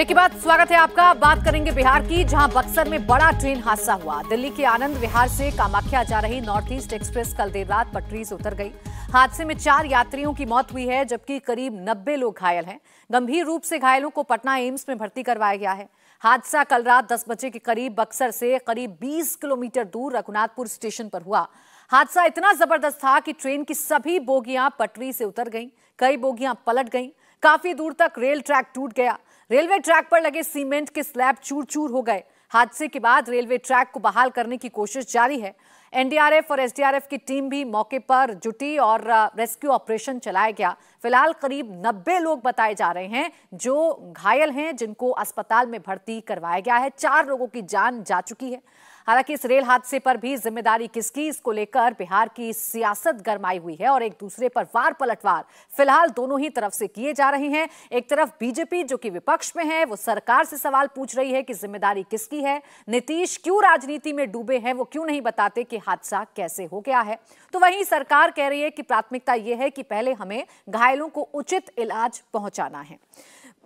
Break के बाद स्वागत है आपका। बात करेंगे बिहार की, जहां बक्सर में बड़ा ट्रेन हादसा हुआ। दिल्ली के आनंद विहार से कामाख्या जा रही नॉर्थ ईस्ट एक्सप्रेस कल देर रात पटरी से उतर गई। हादसे में 4 यात्रियों की मौत हुई है, जबकि करीब 90 लोग घायल हैं। गंभीर रूप से घायलों को पटना एम्स में भर्ती करवाया गया है। हादसा कल रात 10 बजे के करीब बक्सर से करीब 20 किलोमीटर दूर रघुनाथपुर स्टेशन पर हुआ। हादसा इतना जबरदस्त था कि ट्रेन की सभी बोगियां पटरी से उतर गईं, कई बोगियां पलट गईं, काफी दूर तक रेल ट्रैक टूट गया। रेलवे ट्रैक पर लगे सीमेंट के स्लैब चूर-चूर हो गए। हादसे के बाद रेलवे ट्रैक को बहाल करने की कोशिश जारी है। एनडीआरएफ और एसडीआरएफ की टीम भी मौके पर जुटी और रेस्क्यू ऑपरेशन चलाया गया। फिलहाल करीब 90 लोग बताए जा रहे हैं जो घायल हैं, जिनको अस्पताल में भर्ती करवाया गया है। 4 लोगों की जान जा चुकी है। हालांकि इस रेल हादसे पर भी जिम्मेदारी किसकी, इसको लेकर बिहार की सियासत गरमाई हुई है और एक दूसरे पर वार पलटवार फिलहाल दोनों ही तरफ से किए जा रहे हैं। एक तरफ बीजेपी जो कि विपक्ष में है, वो सरकार से सवाल पूछ रही है कि जिम्मेदारी किसकी है। नीतीश क्यों राजनीति में डूबे हैं, वो क्यों नहीं बताते कि हादसा कैसे हो गया है। तो वहीं सरकार कह रही है कि प्राथमिकता यह है कि पहले हमें घायलों को उचित इलाज पहुंचाना है।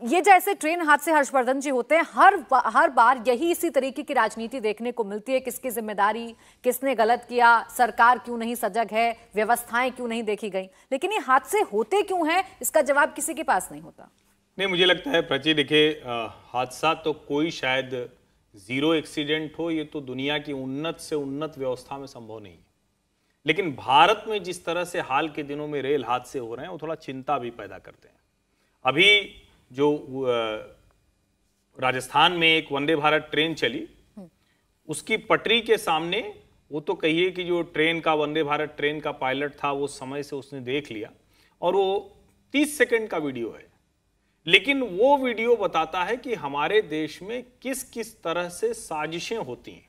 ये जैसे ट्रेन हादसे हर्षवर्धन जी होते हैं, हर बार यही इसी तरीके की राजनीति देखने को मिलती है। किसकी जिम्मेदारी, किसने गलत किया, सरकार क्यों नहीं सजग है, व्यवस्थाएं क्यों नहीं देखी गई। लेकिन ये हादसे होते क्यों हैं, इसका जवाब किसी के पास नहीं होता। नहीं, मुझे लगता है प्राची, देखिए हादसा तो कोई शायद जीरो एक्सीडेंट हो, ये तो दुनिया की उन्नत से उन्नत व्यवस्था में संभव नहीं है। लेकिन भारत में जिस तरह से हाल के दिनों में रेल हादसे हो रहे हैं, वो थोड़ा चिंता भी पैदा करते हैं। अभी जो राजस्थान में एक वंदे भारत ट्रेन चली, उसकी पटरी के सामने, वो तो कहिए कि जो ट्रेन का वंदे भारत ट्रेन का पायलट था, वो समय से उसने देख लिया और वो 30 सेकंड का वीडियो है। लेकिन वो वीडियो बताता है कि हमारे देश में किस किस तरह से साजिशें होती हैं।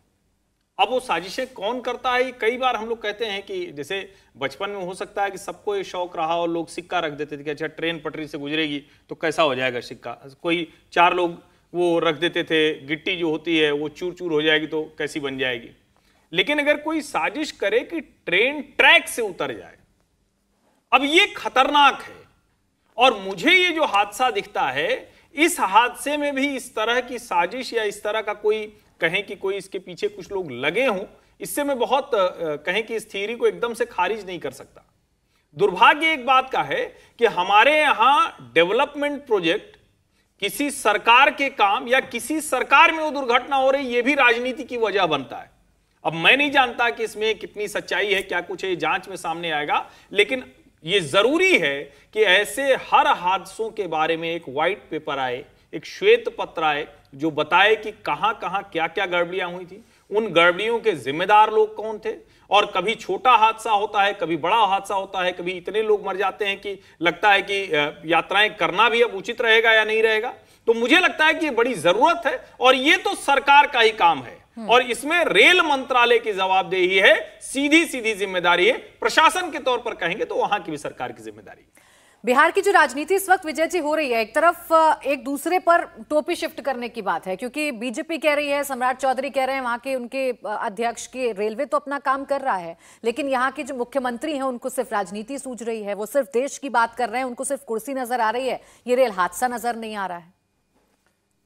अब वो साजिशें कौन करता है, कई बार हम लोग कहते हैं कि जैसे बचपन में हो सकता है कि सबको ये शौक रहा और लोग सिक्का रख देते थे कि अच्छा ट्रेन पटरी से गुजरेगी तो कैसा हो जाएगा सिक्का। कोई 4 लोग वो रख देते थे, गिट्टी जो होती है वो चूर चूर हो जाएगी तो कैसी बन जाएगी। लेकिन अगर कोई साजिश करे कि ट्रेन ट्रैक से उतर जाए, अब ये खतरनाक है। और मुझे ये जो हादसा दिखता है, इस हादसे में भी इस तरह की साजिश या इस तरह का कोई कहें कि कोई इसके पीछे कुछ लोग लगे हों, इससे मैं बहुत कहें कि इस थ्योरी को एकदम से खारिज नहीं कर सकता। दुर्भाग्य एक बात का है कि हमारे यहां डेवलपमेंट प्रोजेक्ट, किसी सरकार के काम या किसी सरकार में वो दुर्घटना हो रही, ये भी राजनीति की वजह बनता है। अब मैं नहीं जानता कि इसमें कितनी सच्चाई है, क्या कुछ है, जांच में सामने आएगा। लेकिन ये जरूरी है कि ऐसे हर हादसों के बारे में एक व्हाइट पेपर आए, एक श्वेत पत्र आए, जो बताए कि कहां कहां क्या क्या गड़बड़ियां हुई थी, उन गड़बड़ियों के जिम्मेदार लोग कौन थे। और कभी छोटा हादसा होता है, कभी बड़ा हादसा होता है, कभी इतने लोग मर जाते हैं कि लगता है कि यात्राएं करना भी अब उचित रहेगा या नहीं रहेगा। तो मुझे लगता है कि ये बड़ी जरूरत है और ये तो सरकार का ही काम है और इसमें रेल मंत्रालय की जवाबदेही है, सीधी सीधी जिम्मेदारी है। प्रशासन के तौर पर कहेंगे तो वहां की भी सरकार की जिम्मेदारी है। बिहार की जो राजनीति इस वक्त विजय जी हो रही है, एक तरफ एक दूसरे पर टोपी शिफ्ट करने की बात है, क्योंकि बीजेपी कह रही है, सम्राट चौधरी कह रहे हैं, वहां के उनके अध्यक्ष के रेलवे तो अपना काम कर रहा है, लेकिन यहाँ के जो मुख्यमंत्री हैं उनको सिर्फ राजनीति सूझ रही है, वो सिर्फ देश की बात कर रहे हैं, उनको सिर्फ कुर्सी नजर आ रही है, ये रेल हादसा नजर नहीं आ रहा है।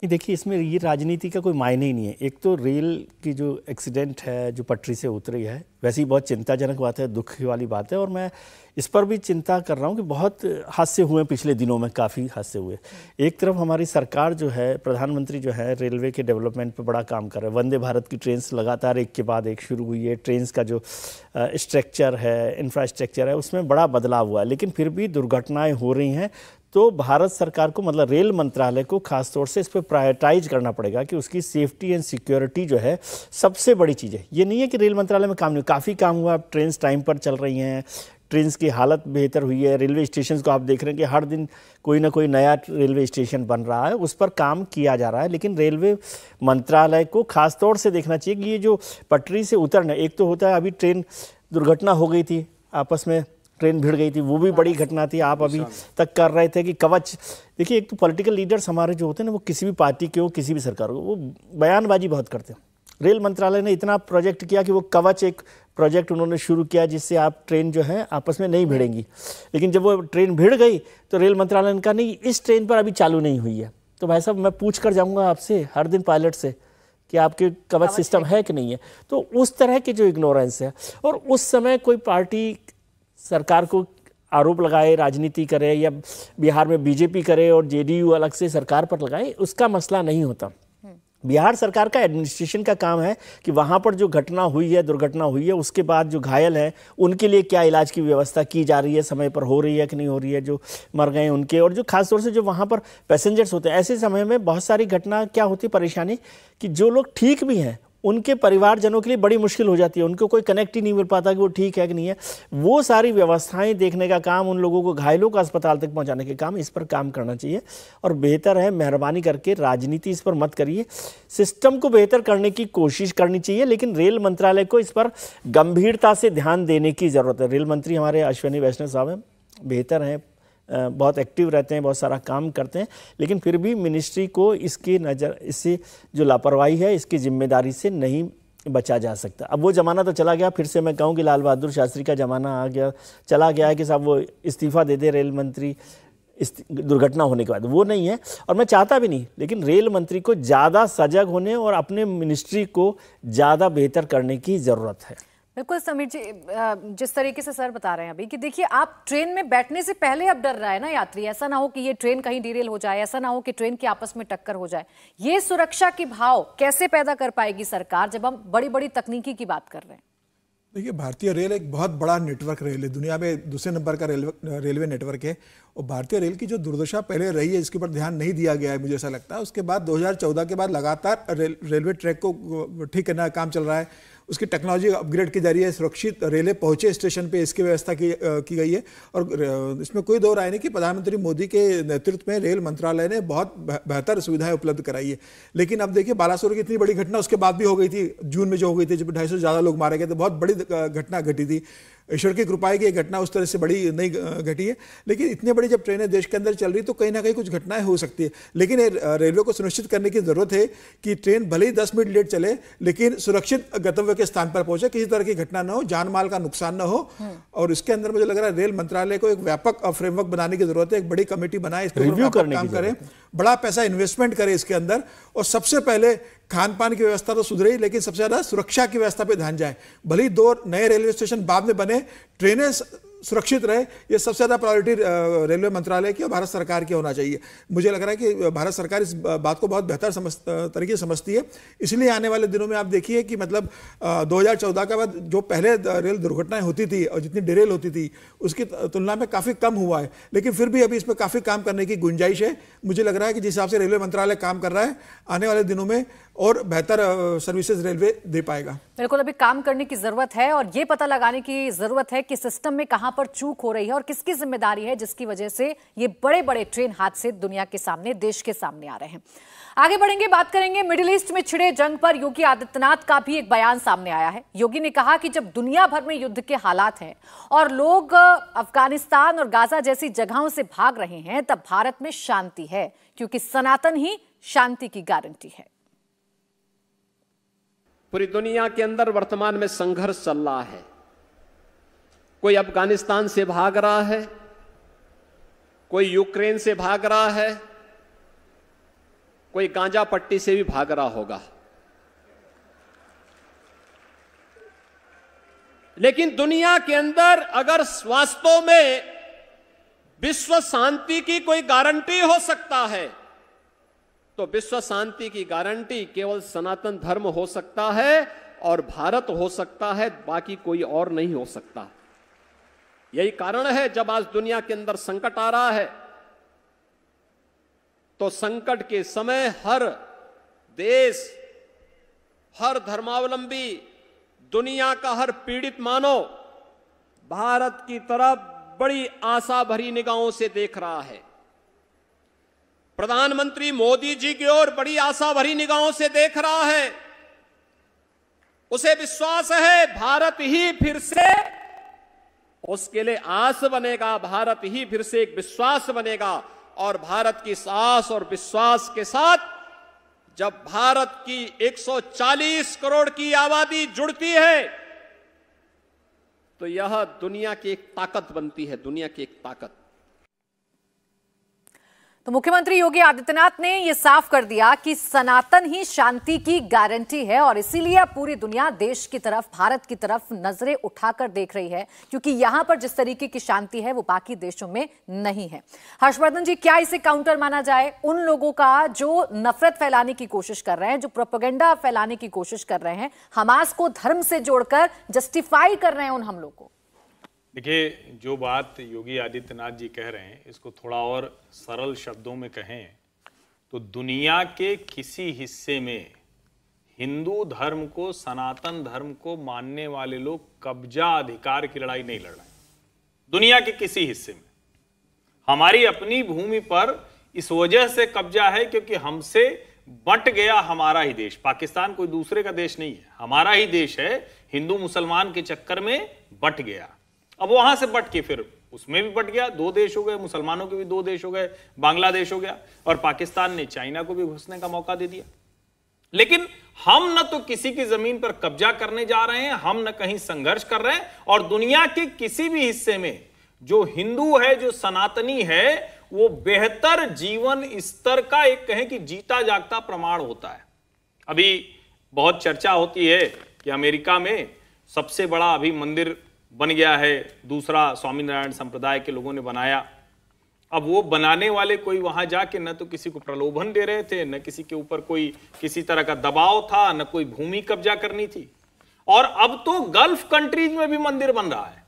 देखिए, इसमें ये राजनीति का कोई मायने ही नहीं है। एक तो रेल की जो एक्सीडेंट है, जो पटरी से उतरी है, वैसे ही बहुत चिंताजनक बात है, दुख वाली बात है। और मैं इस पर भी चिंता कर रहा हूँ कि बहुत हादसे हुए पिछले दिनों में, काफ़ी हादसे हुए। एक तरफ हमारी सरकार जो है, प्रधानमंत्री जो है, रेलवे के डेवलपमेंट पर बड़ा काम कर रहे हैं। वंदे भारत की ट्रेन लगातार एक के बाद एक शुरू हुई है। ट्रेन का जो स्ट्रक्चर है, इंफ्रास्ट्रक्चर है, उसमें बड़ा बदलाव हुआ है। लेकिन फिर भी दुर्घटनाएँ हो रही हैं। तो भारत सरकार को, मतलब रेल मंत्रालय को खासतौर से इस पर प्रायोरिटाइज करना पड़ेगा कि उसकी सेफ्टी एंड सिक्योरिटी जो है सबसे बड़ी चीज़ है। ये नहीं है कि रेल मंत्रालय में काम नहीं, काफ़ी काम हुआ। अब ट्रेन टाइम पर चल रही हैं, ट्रेन की हालत बेहतर हुई है। रेलवे स्टेशन को आप देख रहे हैं कि हर दिन कोई ना कोई नया रेलवे स्टेशन बन रहा है, उस पर काम किया जा रहा है। लेकिन रेलवे मंत्रालय को खासतौर से देखना चाहिए कि ये जो पटरी से उतरना, एक तो होता है अभी ट्रेन दुर्घटना हो गई थी, आपस में ट्रेन भिड़ गई थी, वो भी बड़ी घटना थी। आप अभी तक कर रहे थे कि कवच, देखिए एक तो पॉलिटिकल लीडर्स हमारे जो होते हैं ना, वो किसी भी पार्टी के हो, किसी भी सरकार हो, वो बयानबाजी बहुत करते हैं। रेल मंत्रालय ने इतना प्रोजेक्ट किया कि वो कवच एक प्रोजेक्ट उन्होंने शुरू किया जिससे आप ट्रेन जो है आपस में नहीं भिड़ेंगी। लेकिन जब वो ट्रेन भिड़ गई तो रेल मंत्रालय ने कहा नहीं, इस ट्रेन पर अभी चालू नहीं हुई है, तो भाई साहब मैं पूछ कर जाऊंगा आपसे हर दिन पायलट से कि आपके कवच सिस्टम है कि नहीं है। तो उस तरह की जो इग्नोरेंस है, और उस समय कोई पार्टी सरकार को आरोप लगाए, राजनीति करे, या बिहार में बीजेपी करे और जेडीयू अलग से सरकार पर लगाए, उसका मसला नहीं होता। बिहार सरकार का एडमिनिस्ट्रेशन का काम है कि वहाँ पर जो घटना हुई है, दुर्घटना हुई है, उसके बाद जो घायल हैं उनके लिए क्या इलाज की व्यवस्था की जा रही है, समय पर हो रही है कि नहीं हो रही है, जो मर गए उनके, और जो खासतौर से जो वहाँ पर पैसेंजर्स होते हैं, ऐसे समय में बहुत सारी घटना क्या होती है, परेशानी कि जो लोग ठीक भी हैं उनके परिवारजनों के लिए बड़ी मुश्किल हो जाती है, उनको कोई कनेक्ट ही नहीं मिल पाता कि वो ठीक है कि नहीं है। वो सारी व्यवस्थाएं देखने का काम, उन लोगों को, घायलों को अस्पताल तक पहुंचाने के काम, इस पर काम करना चाहिए। और बेहतर है, मेहरबानी करके राजनीति इस पर मत करिए, सिस्टम को बेहतर करने की कोशिश करनी चाहिए, लेकिन रेल मंत्रालय को इस पर गंभीरता से ध्यान देने की ज़रूरत है। रेल मंत्री हमारे अश्विनी वैष्णव साहब हैं, बेहतर हैं, बहुत एक्टिव रहते हैं, बहुत सारा काम करते हैं, लेकिन फिर भी मिनिस्ट्री को इससे जो लापरवाही है, इसकी जिम्मेदारी से नहीं बचा जा सकता। अब वो ज़माना तो चला गया, फिर से मैं कहूँ कि लाल बहादुर शास्त्री का ज़माना आ गया, चला गया है कि साहब वो इस्तीफ़ा दे दे रेल मंत्री इस दुर्घटना होने के बाद, वो नहीं है और मैं चाहता भी नहीं। लेकिन रेल मंत्री को ज़्यादा सजग होने और अपने मिनिस्ट्री को ज़्यादा बेहतर करने की ज़रूरत है। बिल्कुल समीर जी, जिस तरीके से सर बता रहे हैं अभी कि देखिए आप ट्रेन में बैठने से पहले अब डर रहा है ना यात्री, ऐसा ना हो कि ये ट्रेन कहीं डिरेल हो जाए, ऐसा ना हो कि ट्रेन की आपस में टक्कर हो जाए। ये सुरक्षा की भाव कैसे पैदा कर पाएगी सरकार जब हम बड़ी बड़ी तकनीकी की बात कर रहे हैं? देखिए, भारतीय रेल एक बहुत बड़ा नेटवर्क रेल है, दुनिया में दूसरे नंबर का रेलवे नेटवर्क है। और भारतीय रेल की जो दुर्दशा पहले रही है, इसके ऊपर ध्यान नहीं दिया गया है, मुझे ऐसा लगता है। उसके बाद 2014 के बाद लगातार रेलवे ट्रैक को ठीक करने का काम चल रहा है, उसकी टेक्नोलॉजी अपग्रेड की जा रही है, सुरक्षित रेलें पहुंचे स्टेशन पे, इसकी व्यवस्था की गई है। और इसमें कोई दो राय नहीं कि प्रधानमंत्री मोदी के नेतृत्व में रेल मंत्रालय ने बहुत बेहतर सुविधाएं उपलब्ध कराई है। लेकिन अब देखिए, बालासोर की इतनी बड़ी घटना उसके बाद भी हो गई थी, जून में जो हो गई थी, जब 250 से ज़्यादा लोग मारे गए थे, बहुत बड़ी घटना घटी थी। ईश्वर की कृपा है कि ये घटना उस तरह से बड़ी नहीं घटी है। लेकिन इतनी बड़ी जब ट्रेनें देश के अंदर चल रही तो कहीं ना कहीं कुछ घटनाएं हो सकती है। लेकिन रेलवे को सुनिश्चित करने की जरूरत है कि ट्रेन भले ही 10 मिनट लेट चले, लेकिन सुरक्षित गंतव्य के स्थान पर पहुंचे, किसी तरह की घटना न हो, जान माल का नुकसान न हो। और इसके अंदर मुझे लग रहा है रेल मंत्रालय को एक व्यापक फ्रेमवर्क बनाने की जरूरत है, एक बड़ी कमेटी बनाए, इस पर काम करे, बड़ा पैसा इन्वेस्टमेंट करे इसके अंदर। और सबसे पहले खान पान की व्यवस्था तो सुधरे, लेकिन सबसे ज्यादा सुरक्षा की व्यवस्था पे ध्यान जाए। भले ही 2 नए रेलवे स्टेशन बाद में बने, ट्रेनें सुरक्षित रहे, ये सबसे ज्यादा प्रायोरिटी रेलवे मंत्रालय की और भारत सरकार की होना चाहिए। मुझे लग रहा है कि भारत सरकार इस बात को बहुत बेहतर तरीके से समझती है। इसलिए आने वाले दिनों में आप देखिए कि मतलब 2014 के बाद जो पहले रेल दुर्घटनाएं होती थी और जितनी डिरेल होती थी, उसकी तुलना में काफी कम हुआ है। लेकिन फिर भी अभी इस पर काफी काम करने की गुंजाइश है। मुझे लग रहा है कि जिस हिसाब से रेलवे मंत्रालय काम कर रहा है, आने वाले दिनों में और बेहतर सर्विसेज रेलवे दे पाएगा। बिल्कुल, अभी काम करने की जरूरत है और ये पता लगाने की जरूरत है कि सिस्टम में कहां पर चूक हो रही है और किसकी जिम्मेदारी है, जिसकी वजह से ये बड़े बड़े ट्रेन हादसे दुनिया के सामने, देश के सामने आ रहे हैं। आगे बढ़ेंगे, बात करेंगे मिडिल ईस्ट में छिड़े जंग पर। योगी आदित्यनाथ का भी एक बयान सामने आया है। योगी ने कहा कि जब दुनिया भर में युद्ध के हालात हैं और लोग अफगानिस्तान और गाजा जैसी जगहों से भाग रहे हैं, तब भारत में शांति है, क्योंकि सनातन ही शांति की गारंटी है। पूरी दुनिया के अंदर वर्तमान में संघर्ष चल रहा है। कोई अफगानिस्तान से भाग रहा है, कोई यूक्रेन से भाग रहा है, कोई गांजा पट्टी से भी भाग रहा होगा। लेकिन दुनिया के अंदर अगर वास्तव में विश्व शांति की कोई गारंटी हो सकता है, तो विश्व शांति की गारंटी केवल सनातन धर्म हो सकता है और भारत हो सकता है, बाकी कोई और नहीं हो सकता। यही कारण है जब आज दुनिया के अंदर संकट आ रहा है, तो संकट के समय हर देश, हर धर्मावलंबी, दुनिया का हर पीड़ित मानव भारत की तरफ बड़ी आशा भरी निगाहों से देख रहा है। प्रधानमंत्री मोदी जी की ओर बड़ी आशा भरी निगाहों से देख रहा है। उसे विश्वास है भारत ही फिर से उसके लिए आस बनेगा, भारत ही फिर से एक विश्वास बनेगा। और भारत की आस और विश्वास के साथ जब भारत की 140 करोड़ की आबादी जुड़ती है, तो यह दुनिया की एक ताकत बनती है, दुनिया की एक ताकत। तो मुख्यमंत्री योगी आदित्यनाथ ने यह साफ कर दिया कि सनातन ही शांति की गारंटी है और इसीलिए अब पूरी दुनिया देश की तरफ, भारत की तरफ नजरें उठाकर देख रही है, क्योंकि यहां पर जिस तरीके की शांति है वो बाकी देशों में नहीं है। हर्षवर्धन जी, क्या इसे काउंटर माना जाए उन लोगों का जो नफरत फैलाने की कोशिश कर रहे हैं, जो प्रोपेगेंडा फैलाने की कोशिश कर रहे हैं, हमास को धर्म से जोड़कर जस्टिफाई कर रहे हैं उन हमलों को? देखिए, जो बात योगी आदित्यनाथ जी कह रहे हैं, इसको थोड़ा और सरल शब्दों में कहें तो दुनिया के किसी हिस्से में हिंदू धर्म को, सनातन धर्म को मानने वाले लोग कब्जा अधिकार की लड़ाई नहीं लड़ रहे हैं। दुनिया के किसी हिस्से में हमारी अपनी भूमि पर इस वजह से कब्जा है क्योंकि हमसे बंट गया हमारा ही देश। पाकिस्तान कोई दूसरे का देश नहीं है, हमारा ही देश है। हिंदू मुसलमान के चक्कर में बंट गया, अब वहां से बट के फिर उसमें भी बट गया, 2 देश हो गए, मुसलमानों के भी 2 देश हो गए, बांग्लादेश हो गया, और पाकिस्तान ने चाइना को भी घुसने का मौका दे दिया। लेकिन हम न तो किसी की जमीन पर कब्जा करने जा रहे हैं, हम न कहीं संघर्ष कर रहे हैं, और दुनिया के किसी भी हिस्से में जो हिंदू है, जो सनातनी है, वो बेहतर जीवन स्तर का एक कहें कि जीता जागता प्रमाण होता है। अभी बहुत चर्चा होती है कि अमेरिका में सबसे बड़ा अभी मंदिर बन गया है, दूसरा स्वामीनारायण संप्रदाय के लोगों ने बनाया। अब वो बनाने वाले कोई वहां जाके न तो किसी को प्रलोभन दे रहे थे, न किसी के ऊपर कोई किसी तरह का दबाव था, न कोई भूमि कब्जा करनी थी, और अब तो गल्फ कंट्रीज में भी मंदिर बन रहा है।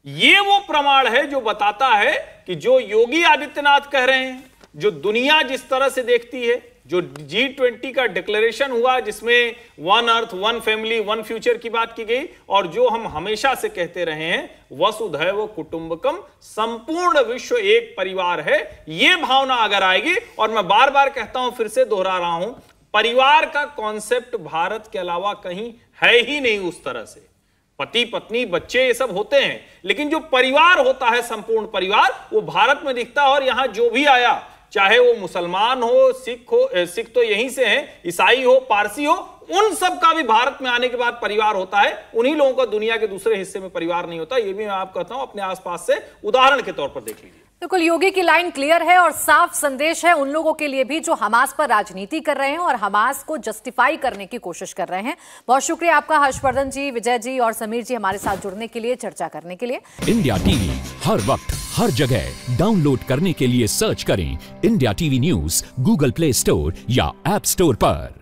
ये वो प्रमाण है जो बताता है कि जो योगी आदित्यनाथ कह रहे हैं, जो दुनिया जिस तरह से देखती है, जो G20 का डिक्लेरेशन हुआ जिसमें 1 अर्थ 1 फैमिली 1 फ्यूचर की बात की गई, और जो हम हमेशा से कहते रहे हैं वसुधैव कुटुंबकम, संपूर्ण विश्व एक परिवार है, ये भावना अगर आएगी, और मैं बार बार कहता हूं, फिर से दोहरा रहा हूं, परिवार का कॉन्सेप्ट भारत के अलावा कहीं है ही नहीं उस तरह से। पति पत्नी बच्चे ये सब होते हैं, लेकिन जो परिवार होता है, संपूर्ण परिवार, वो भारत में दिखता है। और यहां जो भी आया, चाहे वो मुसलमान हो, सिख तो यहीं से हैं, ईसाई हो, पारसी हो, उन सब का भी भारत में आने के बाद परिवार होता है। उन्हीं लोगों का दुनिया के दूसरे हिस्से में परिवार नहीं होता। ये भी मैं आपको कहता हूं, अपने आसपास से उदाहरण के तौर पर देख लीजिए। बिल्कुल, योगी की लाइन क्लियर है और साफ संदेश है उन लोगों के लिए भी जो हमास पर राजनीति कर रहे हैं और हमास को जस्टिफाई करने की कोशिश कर रहे हैं। बहुत शुक्रिया आपका हर्षवर्धन जी, विजय जी और समीर जी हमारे साथ जुड़ने के लिए, चर्चा करने के लिए। इंडिया टीवी हर वक्त हर जगह डाउनलोड करने के लिए सर्च करें India TV news Google play store या ऐप स्टोर पर।